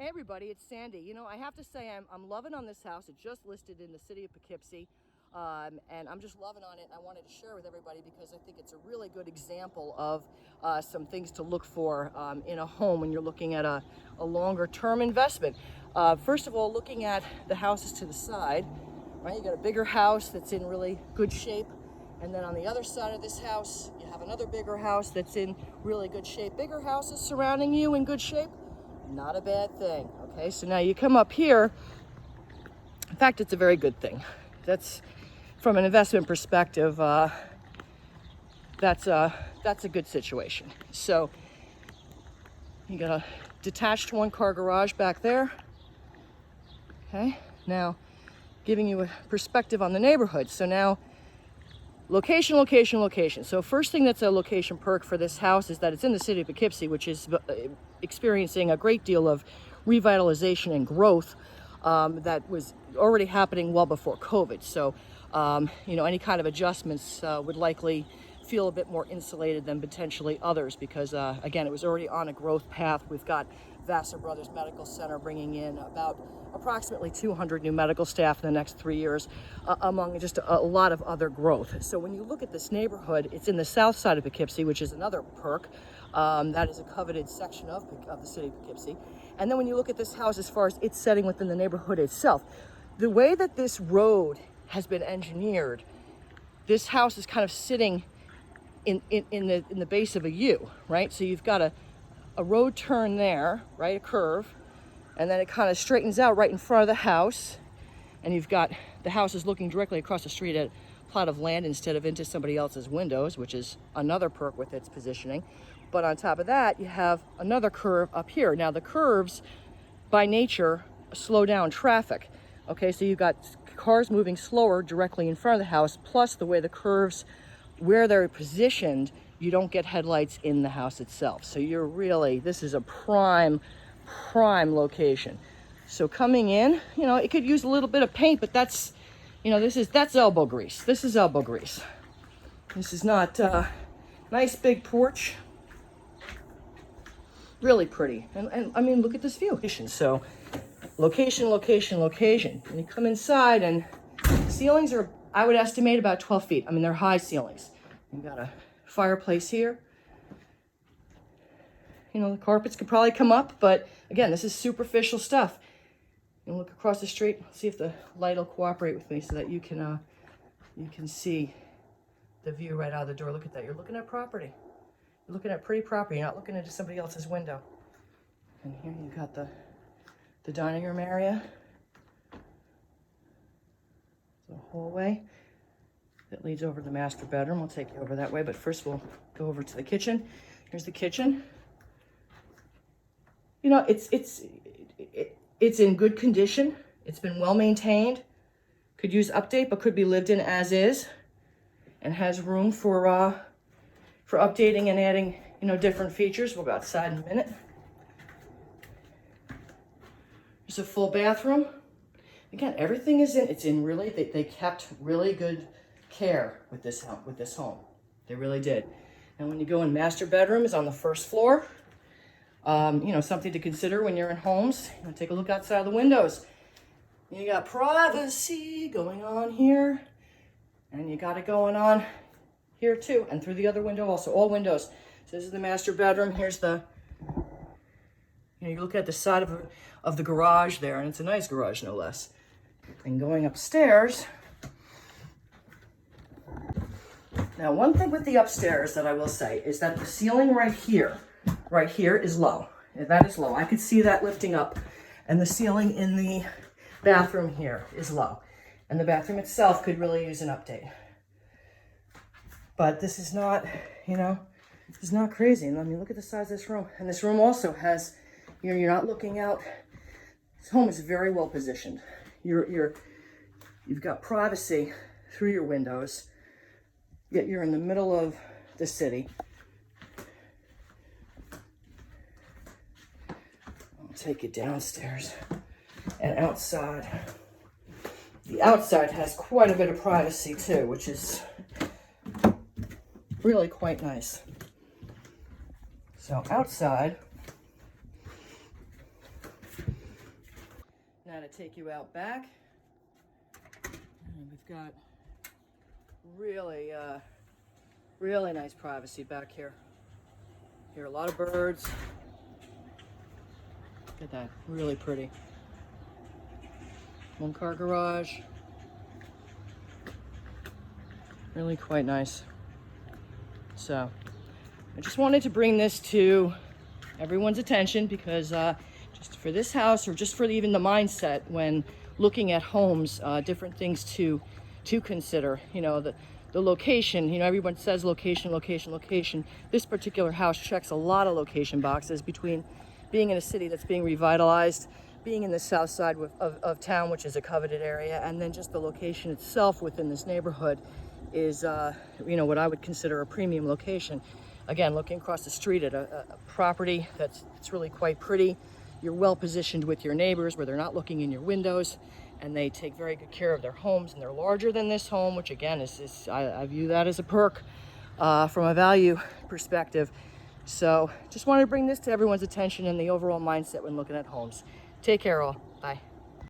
Hey everybody, it's Sandy. You know, I have to say I'm loving on this house. It just listed in the city of Poughkeepsie, and I'm just loving on it. I wanted to share with everybody because I think it's a really good example of some things to look for in a home when you're looking at a longer term investment. First of all, looking at the houses to the side, right? You got a bigger house that's in really good shape. And then on the other side of this house, you have another bigger house that's in really good shape. Bigger houses surrounding you in good shape, not a bad thing. Okay, so now you come up here. In fact, it's a very good thing. That's, from an investment perspective, that's a good situation. So you got a detached one-car garage back there. Okay, now giving you a perspective on the neighborhood. So now location, location, location. So first thing that's a location perk for this house is that it's in the city of Poughkeepsie, which is experiencing a great deal of revitalization and growth that was already happening well before COVID. So, you know, any kind of adjustments would likely feel a bit more insulated than potentially others because, again, it was already on a growth path. We've got Vassar Brothers Medical Center bringing in about approximately 200 new medical staff in the next 3 years, among just a lot of other growth. So when you look at this neighborhood, it's in the south side of Poughkeepsie, which is another perk. That is a coveted section of the city of Poughkeepsie. And then when you look at this house as far as its setting within the neighborhood itself, the way that this road has been engineered, this house is kind of sitting in the base of a U, right? So you've got a road turn there, right, a curve, and then it kind of straightens out right in front of the house, and you've got the house is looking directly across the street at a plot of land instead of into somebody else's windows, which is another perk with its positioning. But on top of that, you have another curve up here. Now the curves, by nature, slow down traffic. Okay, so you've got cars moving slower directly in front of the house, plus the way the curves, where they're positioned, you don't get headlights in the house itself. So you're really, this is a prime location. So coming in, you know, it could use a little bit of paint, but that's, you know, that's elbow grease. This is elbow grease. This is not nice big porch. Really pretty. And I mean, look at this view. So location, location, location. And you come inside and ceilings are, I would estimate, about 12 feet. I mean, they're high ceilings. You've got a fireplace here. You know, the carpets could probably come up, but again, this is superficial stuff. And look across the street, see if the light will cooperate with me so that you can see the view right out of the door. Look at that. You're looking at property. You're looking at pretty property. You're not looking into somebody else's window. And here you've got the dining room area. The hallway that leads over to the master bedroom. We'll take you over that way, but first we'll go over to the kitchen. Here's the kitchen. You know, it's in good condition. It's been well maintained. Could use update, but could be lived in as is, and has room for updating and adding, you know, different features. We'll go outside in a minute. There's a full bathroom. Again, everything is in. It's in really. They kept really good care with this home. They really did. And when you go in, master bedroom is on the first floor. You know, something to consider when you're in homes. You know, take a look outside the windows. You got privacy going on here, and you got it going on here too, and through the other window also. All windows. So this is the master bedroom. Here's the. You know, you look at the side of the garage there, and it's a nice garage, no less. And going upstairs. Now, one thing with the upstairs that I will say is that the ceiling right here is low. That is low. I could see that lifting up. And the ceiling in the bathroom here is low. And the bathroom itself could really use an update. But this is not, you know, this is not crazy. And I mean, look at the size of this room. And this room also has, you know, you're not looking out. This home is very well positioned. You've got privacy through your windows, yet you're in the middle of the city. I'll take you downstairs and outside. The outside has quite a bit of privacy too, which is really quite nice. So outside, kind of take you out back. And we've got really, really nice privacy back here. Hear a lot of birds. Look at that, really pretty. One car garage. Really quite nice. So I just wanted to bring this to everyone's attention because just for this house, or just for even the mindset when looking at homes, different things to consider. You know, the location. You know, everyone says location, location, location. This particular house checks a lot of location boxes, between being in a city that's being revitalized, being in the south side of town, which is a coveted area, and then just the location itself within this neighborhood is, you know, what I would consider a premium location. Again, looking across the street at a property that's really quite pretty. You're well positioned with your neighbors where they're not looking in your windows, and they take very good care of their homes, and they're larger than this home, which again is I view that as a perk from a value perspective. So just wanted to bring this to everyone's attention and the overall mindset when looking at homes. Take care all. Bye.